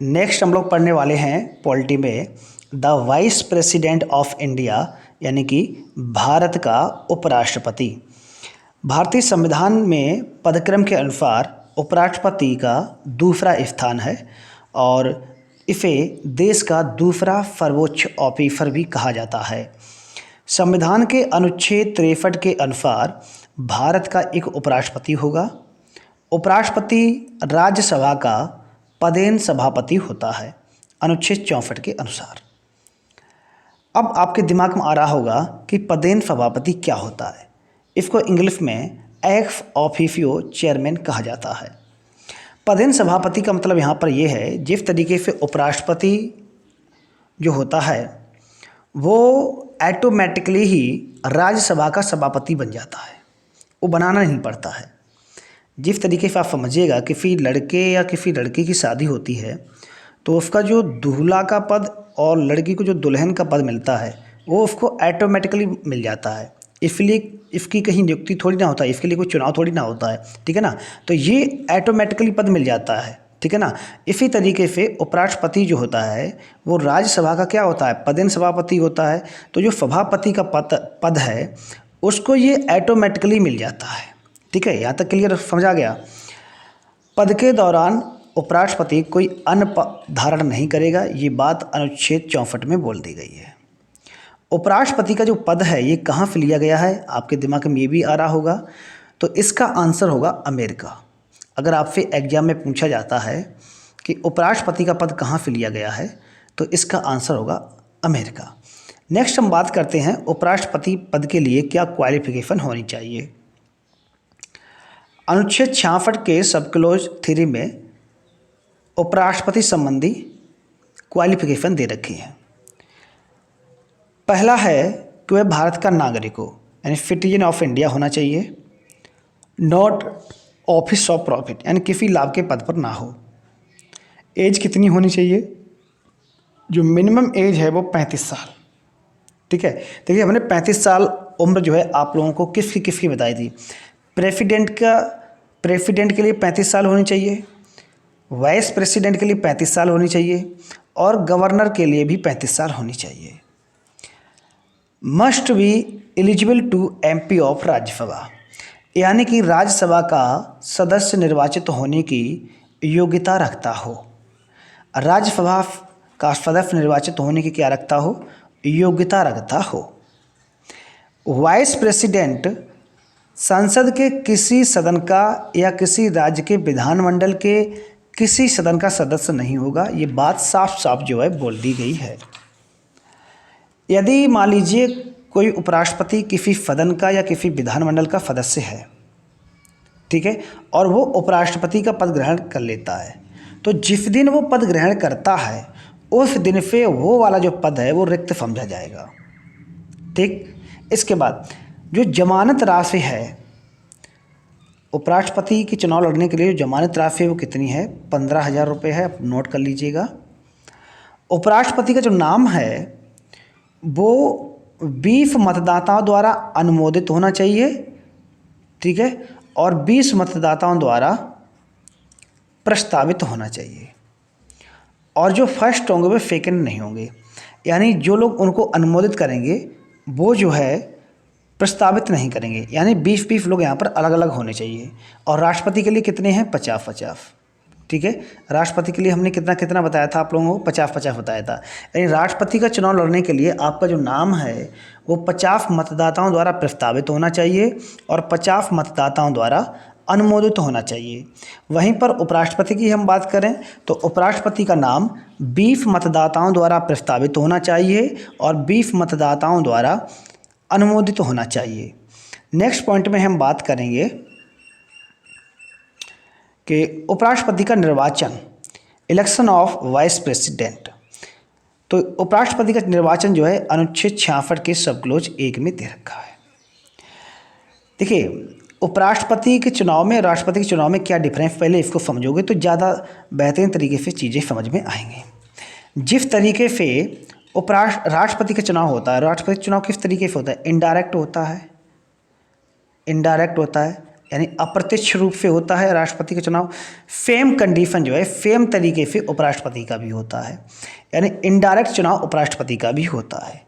Next हम लोग पढ़ने वाले हैं पॉलिटी में the vice president of India, यानी कि भारत का उपराष्ट्रपति। भारतीय संविधान में पदक्रम के अनुसार उपराष्ट्रपति का दूसरा स्थान है और इसे देश का दूसरा सर्वोच्च ऑफिसर भी कहा जाता है। संविधान के अनुच्छेद 63 के अनुसार भारत का एक उपराष्ट्रपति होगा। उपराष्ट्रपति राज्यसभा का पदेन सभापति होता है अनुच्छेद 64 के अनुसार। अब आपके दिमाग में आ रहा होगा कि पदेन सभापति क्या होता है। इसको इंग्लिश में एक्स ऑफिशियो चेयरमैन कहा जाता है। पदेन सभापति का मतलब यहाँ पर यह है, जिस तरीके से उपराष्ट्रपति जो होता है वो ऑटोमेटिकली ही राज्यसभा का सभापति बन जाता है, वो बनाना नहीं पड़ता है। जिस तरीके से आप समझिएगा किसी लड़के या किसी लड़की की शादी होती है तो उसका जो दूल्हा का पद और लड़की को जो दुल्हन का पद मिलता है वो उसको ऑटोमेटिकली मिल जाता है। इसलिए इसकी कहीं नियुक्ति थोड़ी ना होता है, इसके लिए कोई चुनाव थोड़ी ना होता है, ठीक है ना। तो ये ऑटोमेटिकली पद मिल जाता है, ठीक है ना। इसी तरीके से उपराष्ट्रपति जो होता है वो राज्यसभा का क्या होता है, पदेन सभापति होता है। तो जो सभापति का पद है उसको ये ऑटोमेटिकली मिल जाता है, ठीक है। यहाँ तक क्लियर समझा गया। पद के दौरान उपराष्ट्रपति कोई अन्न धारण नहीं करेगा, ये बात अनुच्छेद 64 में बोल दी गई है। उपराष्ट्रपति का जो पद है ये कहाँ से लिया गया है, आपके दिमाग में ये भी आ रहा होगा। तो इसका आंसर होगा अमेरिका। अगर आपसे एग्जाम में पूछा जाता है कि उपराष्ट्रपति का पद कहाँ से लिया गया है तो इसका आंसर होगा अमेरिका। नेक्स्ट हम बात करते हैं उपराष्ट्रपति पद के लिए क्या क्वालिफिकेशन होनी चाहिए। अनुच्छेद 66 के सब क्लोज 3 में उपराष्ट्रपति संबंधी क्वालिफिकेशन दे रखी है। पहला है कि वह भारत का नागरिक हो, यानी सिटीजन ऑफ इंडिया होना चाहिए। नॉट ऑफिस ऑफ प्रॉफिट, यानी किसी लाभ के पद पर ना हो। एज कितनी होनी चाहिए, जो मिनिमम एज है वो 35 साल, ठीक है। देखिए हमने 35 साल उम्र जो है आप लोगों को किसकी बताई थी। प्रेसिडेंट के लिए 35 साल होनी चाहिए, वाइस प्रेसिडेंट के लिए 35 साल होनी चाहिए और गवर्नर के लिए भी 35 साल होनी चाहिए। Must be eligible to MP of Rajya Sabha, यानी कि राज्यसभा का सदस्य निर्वाचित होने की योग्यता रखता हो। राज्यसभा का सदस्य निर्वाचित होने की क्या रखता हो, योग्यता रखता हो। वाइस प्रेसिडेंट संसद के किसी सदन का या किसी राज्य के विधानमंडल के किसी सदन का सदस्य नहीं होगा, ये बात साफ साफ जो है बोल दी गई है। यदि मान लीजिए कोई उपराष्ट्रपति किसी सदन का या किसी विधानमंडल का सदस्य है, ठीक है, और वो उपराष्ट्रपति का पद ग्रहण कर लेता है, तो जिस दिन वो पद ग्रहण करता है उस दिन से वो वाला जो पद है वो रिक्त समझा जाएगा, ठीक। इसके बाद जो जमानत राशि है, उपराष्ट्रपति की चुनाव लड़ने के लिए जो जमानत राशि है वो कितनी है, 15,000 रुपये है, आप नोट कर लीजिएगा। उपराष्ट्रपति का जो नाम है वो 20 मतदाताओं द्वारा अनुमोदित होना चाहिए, ठीक है, और 20 मतदाताओं द्वारा प्रस्तावित होना चाहिए। और जो फर्स्ट होंगे वो सेकंड नहीं होंगे, यानी जो लोग उनको अनुमोदित करेंगे वो जो है प्रस्तावित नहीं करेंगे, यानी 20-20 लोग यहाँ पर अलग अलग होने चाहिए। और राष्ट्रपति के लिए कितने हैं, 50-50, ठीक है। राष्ट्रपति के लिए हमने कितना कितना बताया था आप लोगों को, 50-50 बताया था। यानी राष्ट्रपति का चुनाव लड़ने के लिए आपका जो नाम है वो 50 मतदाताओं द्वारा प्रस्तावित होना चाहिए और 50 मतदाताओं द्वारा अनुमोदित होना चाहिए। वहीं पर उपराष्ट्रपति की हम बात करें तो उपराष्ट्रपति का नाम 20 मतदाताओं द्वारा प्रस्तावित होना चाहिए और 20 मतदाताओं द्वारा अनुमोदित होना चाहिए। नेक्स्ट पॉइंट में हम बात करेंगे कि उपराष्ट्रपति का निर्वाचन, इलेक्शन ऑफ वाइस प्रेसिडेंट। तो उपराष्ट्रपति का निर्वाचन जो है अनुच्छेद 66 के सब क्लोज 1 में दे रखा है। देखिए उपराष्ट्रपति के चुनाव में राष्ट्रपति के चुनाव में क्या डिफरेंस, पहले इसको समझोगे तो ज़्यादा बेहतरीन तरीके से चीज़ें समझ में आएंगी। जिस तरीके से राष्ट्रपति का चुनाव होता है, राष्ट्रपति चुनाव किस तरीके से होता है, इनडायरेक्ट होता है, यानी अप्रत्यक्ष रूप से होता है राष्ट्रपति का चुनाव। फेम कंडीशन जो है, फेम तरीके से उपराष्ट्रपति का भी होता है, यानी इनडायरेक्ट चुनाव उपराष्ट्रपति का भी होता है।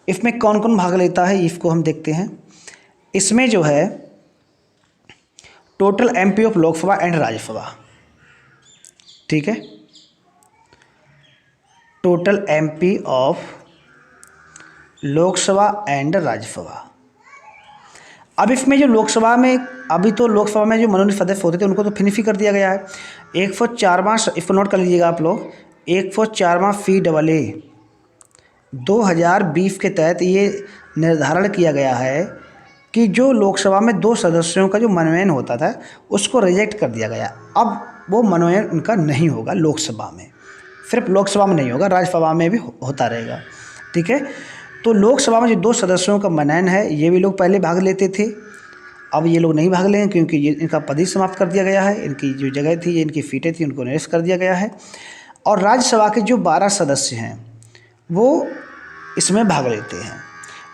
इसमें कौन कौन भाग लेता है इसको हम देखते हैं। इसमें जो है total MP of Lok Sabha and Rajya Sabha, ठीक है, total MP of Lok Sabha and Rajya Sabha. अब इसमें जो लोकसभा में, अभी तो लोकसभा में जो मनोनीत सदस्य होते थे उनको तो फिनिश ही कर दिया गया है। 104वां, इसको नोट कर लीजिएगा आप लोग, 104वां CAA 2020 के तहत ये निर्धारण किया गया है कि जो लोकसभा में 2 सदस्यों का जो मनोनयन होता था उसको रिजेक्ट कर दिया गया। अब वो मनोनयन उनका नहीं होगा लोकसभा में, सिर्फ लोकसभा में नहीं होगा, राज्यसभा में भी होता रहेगा, ठीक है। तो लोकसभा में जो 2 सदस्यों का मनोनयन है ये भी लोग पहले भाग लेते थे, अब ये लोग नहीं भाग लेंगे क्योंकि ये इनका पद ही समाप्त कर दिया गया है। इनकी जो जगह थी, ये इनकी सीटें थी, उनको निरस्त कर दिया गया है। और राज्यसभा के जो 12 सदस्य हैं वो इसमें भाग लेते हैं।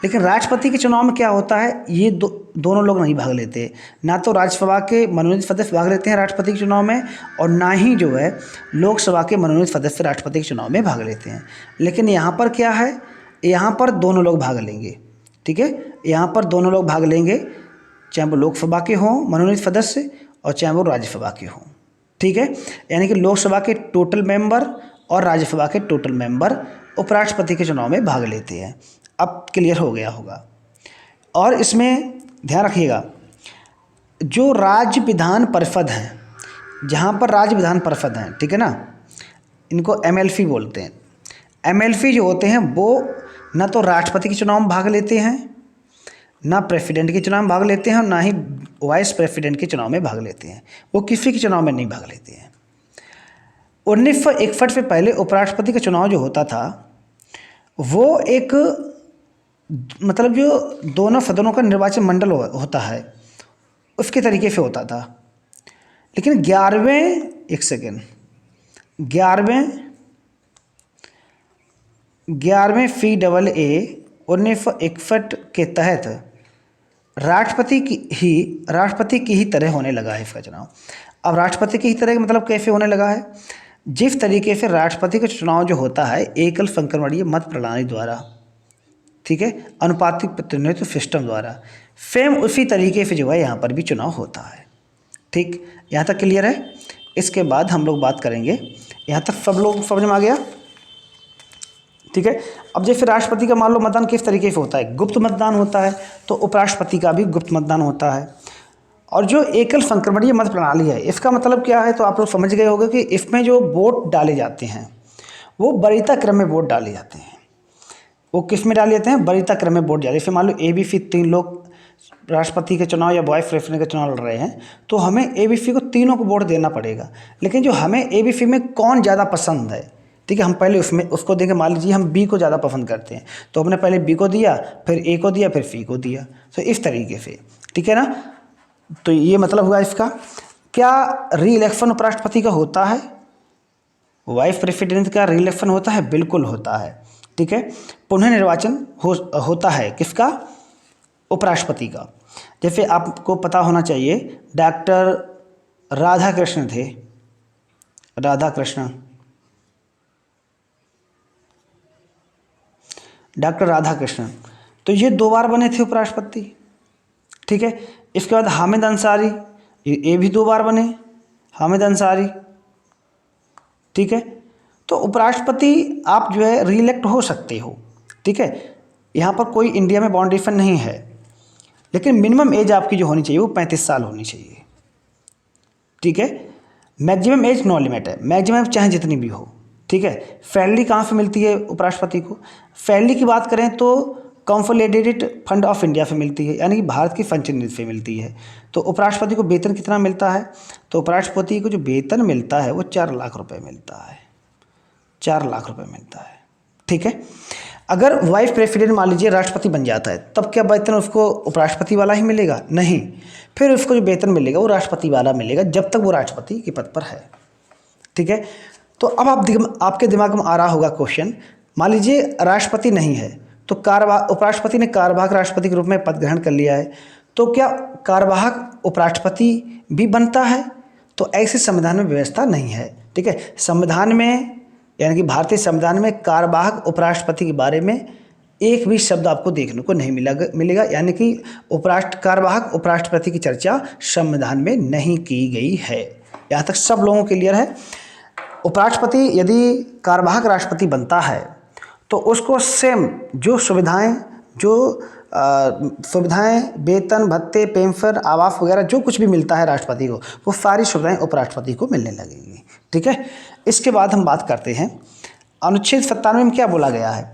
लेकिन राष्ट्रपति के चुनाव में क्या होता है, ये दोनों लोग नहीं भाग लेते। ना तो राज्यसभा के मनोनीत सदस्य भाग लेते हैं राष्ट्रपति के चुनाव में, और ना ही जो है लोकसभा के मनोनीत सदस्य राष्ट्रपति के चुनाव में भाग लेते हैं। लेकिन यहाँ पर क्या है, यहाँ पर दोनों लोग भाग लेंगे, ठीक है। यहाँ पर दोनों लोग भाग लेंगे, चाहे वो लोकसभा के हों मनोनीत सदस्य और चाहे वो राज्यसभा के हों, ठीक है। यानी कि लोकसभा के टोटल मेंबर और राज्यसभा के टोटल मेंबर उपराष्ट्रपति के चुनाव में भाग लेते हैं। अब क्लियर हो गया होगा। और इसमें ध्यान रखिएगा, जो राज्य विधान परिषद हैं, जहाँ पर राज्य विधान परिषद हैं, ठीक है ना, इनको MLC बोलते हैं। MLC जो होते हैं वो ना तो राष्ट्रपति के चुनाव में भाग लेते हैं, ना प्रेसिडेंट के चुनाव में भाग लेते हैं, और ना ही वाइस प्रेसिडेंट के चुनाव में भाग लेते हैं। वो किसी के चुनाव में नहीं भाग लेते हैं। 1961 से पहले उपराष्ट्रपति का चुनाव जो होता था वो एक, मतलब जो दोनों सदनों का निर्वाचन मंडल होता है उसके तरीके से होता था। लेकिन 11वें CAA 1961 के तहत राष्ट्रपति की ही तरह होने लगा है इसका चुनाव। अब राष्ट्रपति की ही तरह मतलब कैसे होने लगा है, जिस तरीके से राष्ट्रपति का चुनाव जो होता है एकल संक्रमणीय मत प्रणाली द्वारा, ठीक है, अनुपातिक प्रतिनिधित्व सिस्टम द्वारा, सेम उसी तरीके से जो है यहाँ पर भी चुनाव होता है, ठीक। यहाँ तक क्लियर है। इसके बाद हम लोग बात करेंगे, यहाँ तक सब लोग समझ में आ गया, ठीक है। अब जैसे राष्ट्रपति का मान लो मतदान किस तरीके से होता है, गुप्त मतदान होता है, तो उपराष्ट्रपति का भी गुप्त मतदान होता है। और जो एकल संक्रमणीय मत प्रणाली है, इसका मतलब क्या है, तो आप लोग समझ गए होंगे कि इसमें जो वोट डाले जाते हैं वो वरीयता क्रम में वोट डाले जाते हैं। वो किस में डाले जाते हैं, वरीयता क्रम में वोट डाले। जैसे मान लो ABC 3 लोग राष्ट्रपति के चुनाव या वाइस प्रेसिडेंट का चुनाव लड़ रहे हैं, तो हमें ABC को तीनों को वोट देना पड़ेगा। लेकिन जो हमें ABC में कौन ज़्यादा पसंद है, ठीक है, हम पहले उसको देंगे। मान लीजिए हम B को ज़्यादा पसंद करते हैं, तो हमने पहले B को दिया, फिर A को दिया, फिर C को दिया। तो इस तरीके से, ठीक है ना। तो ये मतलब हुआ इसका। क्या री इलेक्शन उपराष्ट्रपति का होता है, वाइस प्रेसिडेंट का री इलेक्शन होता है? बिल्कुल होता है, ठीक है। पुनः निर्वाचन होता है किसका, उपराष्ट्रपति का। जैसे आपको पता होना चाहिए डॉक्टर राधाकृष्ण थे, डॉक्टर राधाकृष्णन, तो ये 2 बार बने थे उपराष्ट्रपति, ठीक है। इसके बाद हामिद अंसारी, ये भी 2 बार बने, हामिद अंसारी, ठीक है। तो उपराष्ट्रपति आप जो है री इलेक्ट हो सकते हो, ठीक है। यहाँ पर कोई इंडिया में बाउंडेशन नहीं है, लेकिन मिनिमम एज आपकी जो होनी चाहिए वो 35 साल होनी चाहिए, ठीक है। मैक्सिमम एज नो लिमिट है, मैक्सिमम चाहे जितनी भी हो, ठीक है। सैलरी कहाँ से मिलती है उपराष्ट्रपति को? सैलरी की बात करें तो कंसोलिडेटेड फंड ऑफ इंडिया से मिलती है, यानी कि भारत की पंचायत निधि से मिलती है। तो उपराष्ट्रपति को वेतन कितना मिलता है? तो उपराष्ट्रपति को जो वेतन मिलता है वो 4 लाख रुपए मिलता है, 4 लाख रुपए मिलता है, ठीक है। अगर वाइस प्रेसिडेंट मान लीजिए राष्ट्रपति बन जाता है, तब क्या वेतन उसको उपराष्ट्रपति वाला ही मिलेगा? नहीं, फिर उसको जो वेतन मिलेगा वो राष्ट्रपति वाला मिलेगा, जब तक वो राष्ट्रपति के पद पर है, ठीक है। तो अब आपके दिमाग में आ रहा होगा क्वेश्चन, मान लीजिए राष्ट्रपति नहीं है, तो उपराष्ट्रपति ने कार्यवाहक राष्ट्रपति के रूप में पद ग्रहण कर लिया है, तो क्या कार्यवाहक उपराष्ट्रपति भी बनता है? तो ऐसे संविधान में व्यवस्था नहीं है। ठीक है, संविधान में यानी कि भारतीय संविधान में कार्यवाहक उपराष्ट्रपति के बारे में एक भी शब्द आपको देखने को नहीं मिलेगा, यानी कि कार्यवाहक उपराष्ट्रपति की चर्चा संविधान में नहीं की गई है। यहाँ तक सब लोगों के क्लियर है। उपराष्ट्रपति यदि कार्यवाहक राष्ट्रपति बनता है तो उसको सेम जो सुविधाएं वेतन भत्ते पेंशन आवास वगैरह जो कुछ भी मिलता है राष्ट्रपति को, वो सारी सुविधाएं उपराष्ट्रपति को मिलने लगेंगी। ठीक है, इसके बाद हम बात करते हैं अनुच्छेद 97 में क्या बोला गया है।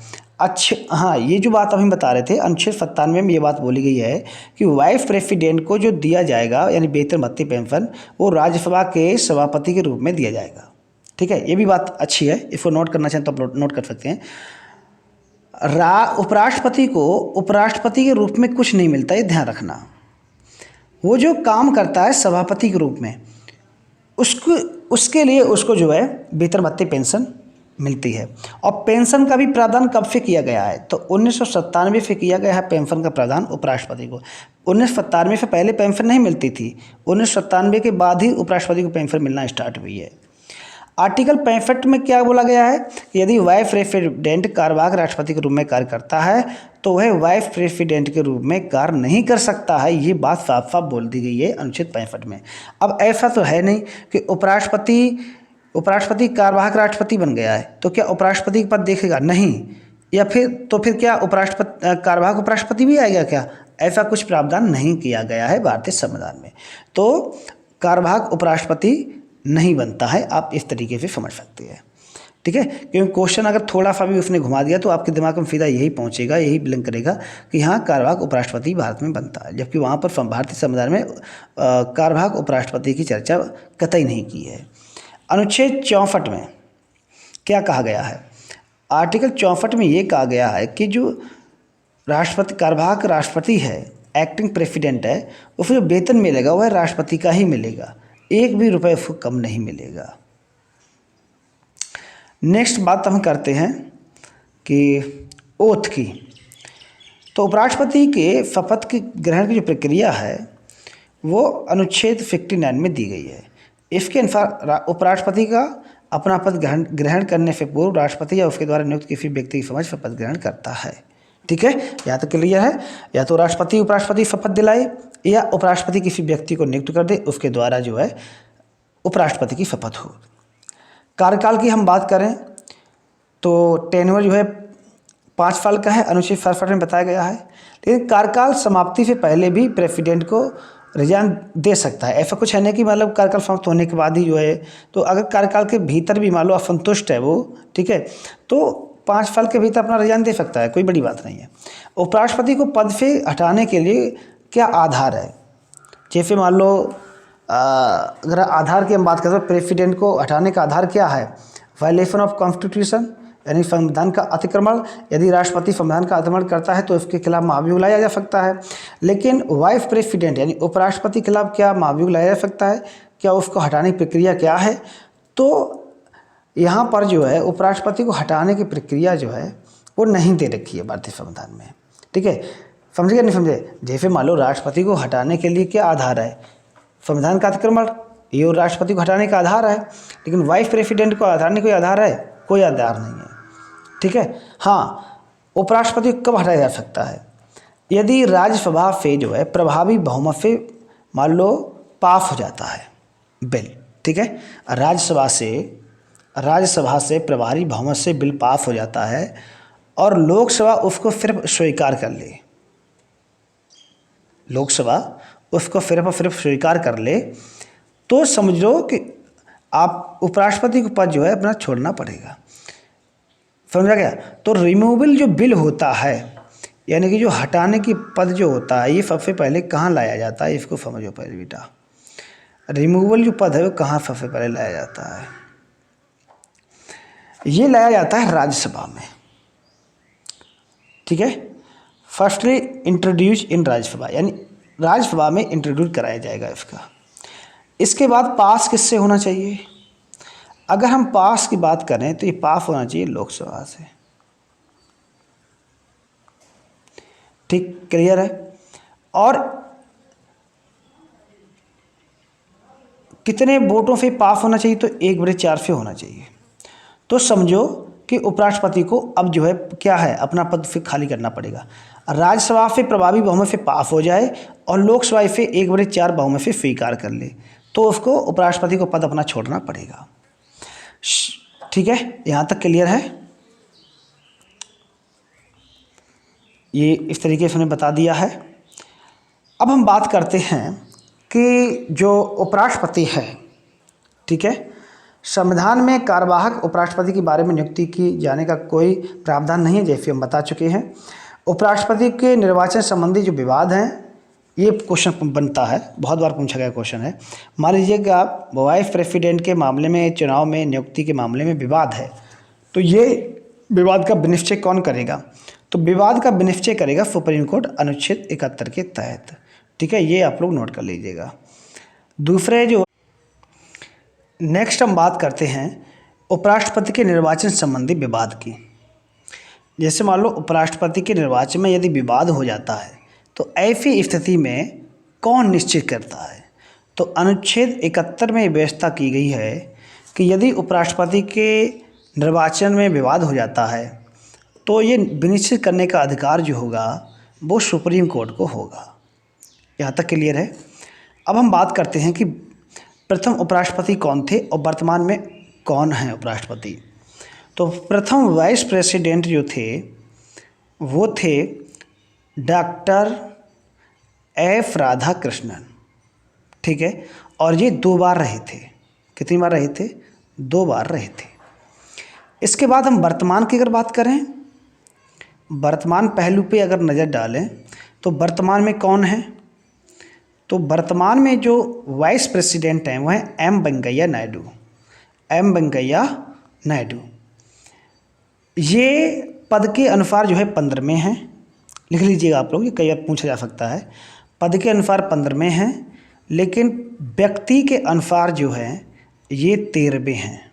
हाँ, ये जो बात अभी बता रहे थे, अनुच्छेद 97 में ये बात बोली गई है कि वाइस प्रेसिडेंट को जो दिया जाएगा यानी वेतन भत्ते पेंशन, वो राज्यसभा के सभापति के रूप में दिया जाएगा। ठीक है, ये भी बात अच्छी है, इसको नोट करना चाहें तो आप नोट कर सकते हैं। उपराष्ट्रपति को उपराष्ट्रपति के रूप में कुछ नहीं मिलता, ये ध्यान रखना। वो जो काम करता है सभापति के रूप में, उसके लिए उसको जो है वेतन भत्ते पेंशन मिलती है। और पेंशन का भी प्रावधान कब से किया गया है? तो 1997 से किया गया है पेंशन का प्रावधान उपराष्ट्रपति को। 1997 से पहले पेंशन नहीं मिलती थी, 1997 के बाद ही उपराष्ट्रपति को पेंशन मिलना स्टार्ट हुई है। आर्टिकल 65 में क्या बोला गया है कि यदि वाइस प्रेसिडेंट कार्यवाहक राष्ट्रपति के रूप में कार्य करता है तो वह वाइस प्रेसिडेंट के रूप में कार्य नहीं कर सकता है। ये बात साफ साफ बोल दी गई है अनुच्छेद 65 में। अब ऐसा तो है नहीं कि उपराष्ट्रपति कार्यवाहक राष्ट्रपति बन गया है तो क्या उपराष्ट्रपति का पद देखेगा? नहीं। या फिर क्या कार्यवाहक उपराष्ट्रपति भी आएगा क्या? ऐसा कुछ प्रावधान नहीं किया गया है भारतीय संविधान में। तो कार्यवाहक उपराष्ट्रपति नहीं बनता है, आप इस तरीके से समझ सकते हैं। ठीक है, क्योंकि क्वेश्चन अगर थोड़ा सा भी उसने घुमा दिया तो आपके दिमाग में सीधा यही पहुंचेगा, यही बिलिंक करेगा कि हाँ कार्यवाहक उपराष्ट्रपति भारत में बनता है, जबकि वहाँ पर भारतीय संविधान में कार्यवाहक उपराष्ट्रपति की चर्चा कतई नहीं की है। अनुच्छेद 64 में क्या कहा गया है? आर्टिकल 64 में ये कहा गया है कि जो कार्यवाहक राष्ट्रपति है, एक्टिंग प्रेसिडेंट है, उसे जो वेतन मिलेगा वह राष्ट्रपति का ही मिलेगा, एक भी रुपये उसको कम नहीं मिलेगा। नेक्स्ट बात हम करते हैं कि ओथ की। तो उपराष्ट्रपति के शपथ की ग्रहण की जो प्रक्रिया है वो अनुच्छेद 59 में दी गई है। इसके अनुसार उपराष्ट्रपति का अपना पद ग्रहण करने से पूर्व राष्ट्रपति या उसके द्वारा नियुक्त किसी व्यक्ति की समझ शपथ ग्रहण करता है। ठीक है, या तो क्लियर है, या तो राष्ट्रपति उपराष्ट्रपति शपथ दिलाए या उपराष्ट्रपति किसी व्यक्ति को नियुक्त कर दे, उसके द्वारा जो है उपराष्ट्रपति की शपथ हो। कार्यकाल की हम बात करें तो टेन्योर जो है 5 साल का है, अनुच्छेद 67 में बताया गया है। लेकिन कार्यकाल समाप्ति से पहले भी प्रेसिडेंट को रिजाइन दे सकता है। ऐसा कुछ है नहीं कि मतलब कार्यकाल समाप्त होने के बाद ही जो है, तो अगर कार्यकाल के भीतर भी मान लो असंतुष्ट है वो, ठीक है, तो 5 साल के भीतर अपना रिजाइन दे सकता है, कोई बड़ी बात नहीं है। उपराष्ट्रपति को पद से हटाने के लिए क्या आधार है? जैसे मान लो अगर आधार की हम बात करें तो प्रेसिडेंट को हटाने का आधार क्या है? वायलेशन ऑफ कॉन्स्टिट्यूशन यानी संविधान का अतिक्रमण। यदि राष्ट्रपति संविधान का अतिक्रमण करता है तो इसके खिलाफ महाभियोग लाया जा सकता है। लेकिन वाइस प्रेसिडेंट यानी उपराष्ट्रपति के खिलाफ क्या महाभियोग लाया जा सकता है? क्या उसको हटाने की प्रक्रिया क्या है? तो यहाँ पर जो है उपराष्ट्रपति को हटाने की प्रक्रिया जो है वो नहीं दे रखी है भारतीय संविधान में। ठीक है, समझे या नहीं समझे? जैसे मान लो राष्ट्रपति को हटाने के लिए क्या आधार है? संविधान का अतिक्रमण, ये राष्ट्रपति को हटाने का आधार है। लेकिन वाइस प्रेसिडेंट को हटाने कोई आधार है? कोई आधार नहीं है। ठीक है, हाँ, उपराष्ट्रपति को कब हटाया जा सकता है? यदि राज्यसभा से जो है प्रभावी बहुमत से मान लो पास हो जाता है बिल। ठीक है, राज्यसभा से प्रभावी बहुमत से बिल पास हो जाता है और लोकसभा उसको सिर्फ स्वीकार कर ले, लोकसभा उसको सिर्फ और सिर्फ स्वीकार कर ले, तो समझो कि आप उपराष्ट्रपति को पद जो है अपना छोड़ना पड़ेगा। समझा गया? तो रिमूवल जो बिल होता है यानी कि जो हटाने की पद जो होता है ये सबसे पहले कहाँ लाया जाता है? इसको समझो पहले बेटा। रिमूवल जो पद है वो कहाँ सबसे पहले लाया जाता है? ये लाया जाता है राज्यसभा में। ठीक है, फर्स्टली इंट्रोड्यूस इन राज्यसभा, यानी राज्यसभा में इंट्रोड्यूस कराया जाएगा इसका। इसके बाद पास किससे होना चाहिए? अगर हम पास की बात करें तो ये पास होना चाहिए लोकसभा से। ठीक, क्लियर है? और कितने वोटों से पास होना चाहिए? तो 1/4 से होना चाहिए। तो समझो कि उपराष्ट्रपति को अब जो है क्या है, अपना पद फिर खाली करना पड़ेगा। राज्यसभा से प्रभावी बहुमत से पास हो जाए और लोकसभा से 1/4 बहुमत से स्वीकार कर ले, तो उसको उपराष्ट्रपति को पद अपना छोड़ना पड़ेगा। ठीक है, यहाँ तक क्लियर है? ये इस तरीके से उन्हें बता दिया है। अब हम बात करते हैं कि जो उपराष्ट्रपति है, ठीक है, संविधान में कार्यवाहक उपराष्ट्रपति के बारे में नियुक्ति की जाने का कोई प्रावधान नहीं है, जैसे हम बता चुके हैं। उपराष्ट्रपति के निर्वाचन संबंधी जो विवाद हैं, ये क्वेश्चन बनता है, बहुत बार पूछा गया क्वेश्चन है। मान लीजिए कि आप वाइस प्रेसिडेंट के मामले में, चुनाव में नियुक्ति के मामले में विवाद है, तो ये विवाद का विनिश्चय कौन करेगा? तो विवाद का विनिश्चय करेगा सुप्रीम कोर्ट अनुच्छेद 71 के तहत। ठीक है, ये आप लोग नोट कर लीजिएगा। दूसरे जो नेक्स्ट हम बात करते हैं उपराष्ट्रपति के निर्वाचन संबंधी विवाद की। जैसे मान लो उपराष्ट्रपति के निर्वाचन में यदि विवाद हो जाता है, तो ऐसी स्थिति में कौन निश्चित करता है? तो अनुच्छेद 71 में व्यवस्था की गई है कि यदि उपराष्ट्रपति के निर्वाचन में विवाद हो जाता है, तो ये विनिश्चित करने का अधिकार जो होगा वो सुप्रीम कोर्ट को होगा। यहाँ तक क्लियर है? अब हम बात करते हैं कि प्रथम उपराष्ट्रपति कौन थे और वर्तमान में कौन हैं उपराष्ट्रपति। तो प्रथम वाइस प्रेसिडेंट जो थे वो थे डॉक्टर एफ राधाकृष्णन। ठीक है, और ये 2 बार रहे थे। कितनी बार रहे थे? 2 बार रहे थे। इसके बाद हम वर्तमान की अगर बात करें, वर्तमान पहलू पे अगर नज़र डालें तो वर्तमान में कौन है? तो वर्तमान में जो वाइस प्रेसिडेंट हैं वो हैं एम वेंकैया नायडू। एम वेंकैया नायडू ये पद के अनुसार जो है 15वें हैं। लिख लीजिएगा आप लोग, ये कई बार पूछा जा सकता है। पद के अनुसार 15वें हैं, लेकिन व्यक्ति के अनुसार जो है ये 13वें हैं।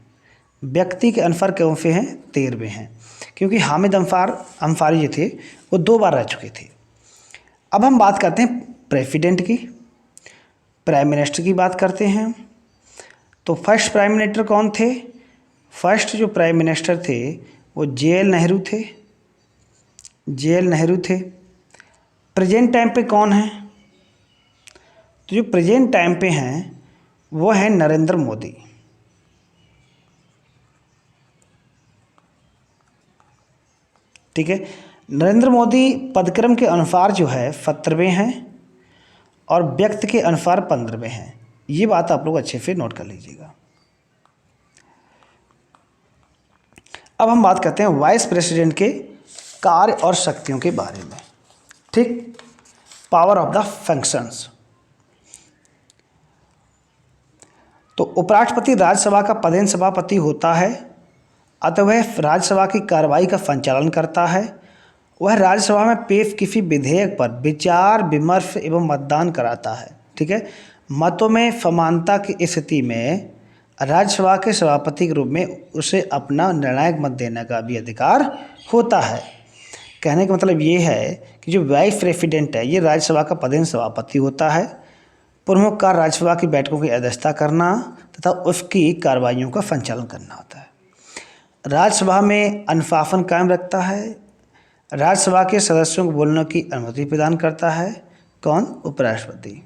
व्यक्ति के अनुसार कौन से हैं? 13वें हैं, क्योंकि हामिद अंसारी जो थे वो 2 बार रह चुके थे। अब हम बात करते हैं प्रेसिडेंट की, प्राइम मिनिस्टर की बात करते हैं। तो फर्स्ट प्राइम मिनिस्टर कौन थे? फर्स्ट जो प्राइम मिनिस्टर थे वो जे.एल. नेहरू थे। जे.एल. नेहरू थे। प्रेजेंट टाइम पे कौन है? तो जो प्रेजेंट टाइम पे हैं वो है नरेंद्र मोदी। ठीक है, नरेंद्र मोदी पदक्रम के अनुसार जो है 17वें हैं और व्यक्ति के अनुसार 15वें हैं। ये बात आप लोग अच्छे से नोट कर लीजिएगा। अब हम बात करते हैं वाइस प्रेसिडेंट के कार्य और शक्तियों के बारे में। ठीक, पावर ऑफ द फंक्शंस। तो उपराष्ट्रपति राज्यसभा का पदेन सभापति होता है, अतः वह राज्यसभा की कार्रवाई का संचालन करता है। वह राज्यसभा में पेश किसी विधेयक पर विचार विमर्श एवं मतदान कराता है। ठीक है, मतों में समानता की स्थिति में राज्यसभा के सभापति के रूप में उसे अपना निर्णायक मत देने का भी अधिकार होता है। कहने का मतलब ये है कि जो वाइस प्रेसिडेंट है ये राज्यसभा का पदेन सभापति होता है। प्रमुख कार्य राज्यसभा की बैठकों की अध्यक्षता करना तथा उसकी कार्रवाइयों का संचालन करना होता है। राज्यसभा में अनुशासन कायम रखता है। राज्यसभा के सदस्यों को बोलने की अनुमति प्रदान करता है। कौन? उपराष्ट्रपति।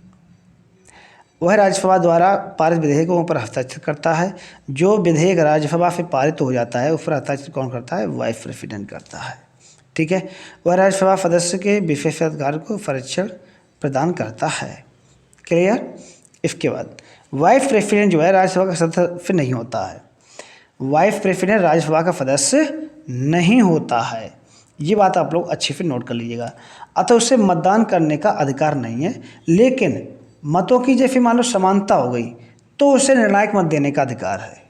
वह राज्यसभा द्वारा पारित विधेयकों पर हस्ताक्षर करता है। जो विधेयक राज्यसभा से पारित हो जाता है उस पर हस्ताक्षर कौन करता है? वाइस प्रेसिडेंट करता है। ठीक है, वह राज्यसभा सदस्य के विशेषाधिकार को संरक्षण प्रदान करता है। क्लियर? इसके बाद वाइस प्रेसिडेंट जो है राज्यसभा का सदस्य नहीं होता है। वाइस प्रेसिडेंट राज्यसभा का सदस्य नहीं होता है। ये बात आप लोग अच्छे से नोट कर लीजिएगा। अतः उसे मतदान करने का अधिकार नहीं है, लेकिन मतों की जैसे मान लो समानता हो गई तो उसे निर्णायक मत देने का अधिकार है।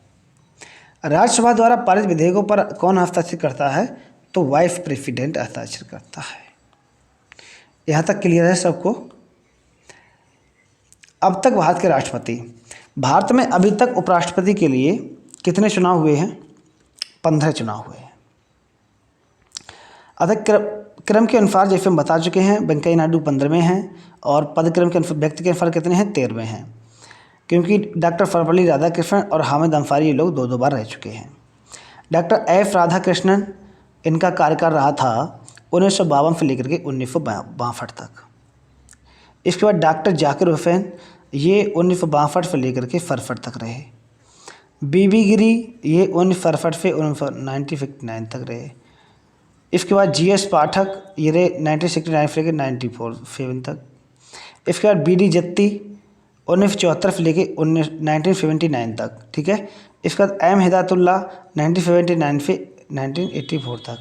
राज्यसभा द्वारा पारित विधेयकों पर कौन हस्ताक्षर करता है? तो वाइस प्रेसिडेंट हस्ताक्षर करता है। यहाँ तक क्लियर है सबको? अब तक भारत के राष्ट्रपति। भारत में अभी तक उपराष्ट्रपति के लिए कितने चुनाव हुए हैं? 15 चुनाव हुए हैं। अतः क्रम के अनुसार जैसे हम बता चुके हैं, वेंकैया नायडू 15वें हैं और पदक्रम के अनुसार व्यक्ति के अनुसार कितने हैं? 13वें हैं। क्योंकि डॉक्टर सर्वपल्ली राधाकृष्णन और हामिद अंसारी ये लोग 2-2 बार रह चुके हैं। डॉक्टर एफ राधाकृष्णन, इनका कार्यकाल रहा था 1952 से लेकर के 1962 तक। इसके बाद डॉक्टर जाकिर हुसैन, ये 1962 से लेकर के 67 तक रहे। बीबी गिरी, ये 1967 से 1959 तक रहे। इसके बाद जीएस पाठक, ये रहे 1969 से लेकर 1947 तक। इसके बाद बीडी जत्ती 1974 से लेकर 1979 तक, ठीक है। इसके बाद एम हिदायतुल्लाह 1979 से 1984 तक।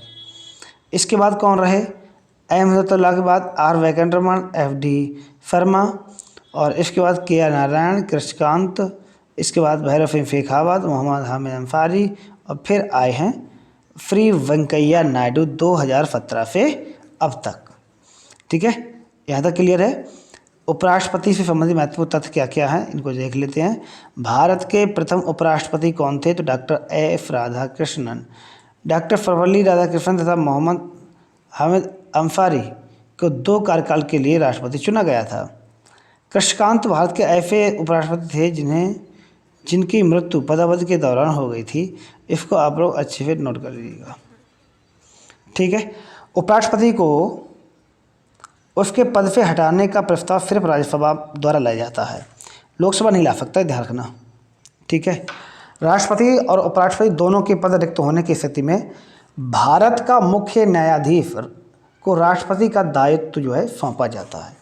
इसके बाद कौन रहे? एम हिदायतुल्लाह के बाद R Venkataraman, F D Sharma, और इसके बाद के आर नारायण, कृष्णकांत, इसके बाद भैरव सिंह शेखावत, मोहम्मद हामिद अंसारी, और फिर आए हैं श्री वेंकैया नायडू 2017 से अब तक, ठीक है। यहाँ तक क्लियर है। उपराष्ट्रपति से संबंधित महत्वपूर्ण तथ्य क्या क्या हैं, इनको देख लेते हैं। भारत के प्रथम उपराष्ट्रपति कौन थे? तो doctor F Radhakrishnan. Doctor Sarvepalli Radhakrishnan तथा मोहम्मद हामिद अंसारी को 2 कार्यकाल के लिए राष्ट्रपति चुना गया था। कृष्णकांत भारत के ऐसे उपराष्ट्रपति थे जिनकी मृत्यु पदावधि के दौरान हो गई थी। इसको आप लोग अच्छे से नोट कर लीजिएगा, ठीक है। उपराष्ट्रपति को उसके पद से हटाने का प्रस्ताव सिर्फ राज्यसभा द्वारा लाया जाता है, लोकसभा नहीं ला सकता, ध्यान रखना, ठीक है। राष्ट्रपति और उपराष्ट्रपति दोनों के पद रिक्त होने की स्थिति में भारत का मुख्य न्यायाधीश को राष्ट्रपति का दायित्व जो है सौंपा जाता है।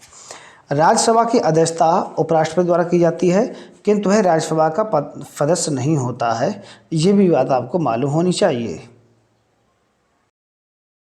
राज्यसभा की अध्यक्षता उपराष्ट्रपति द्वारा की जाती है, किंतु वह राज्यसभा का सदस्य नहीं होता है। ये भी बात आपको मालूम होनी चाहिए।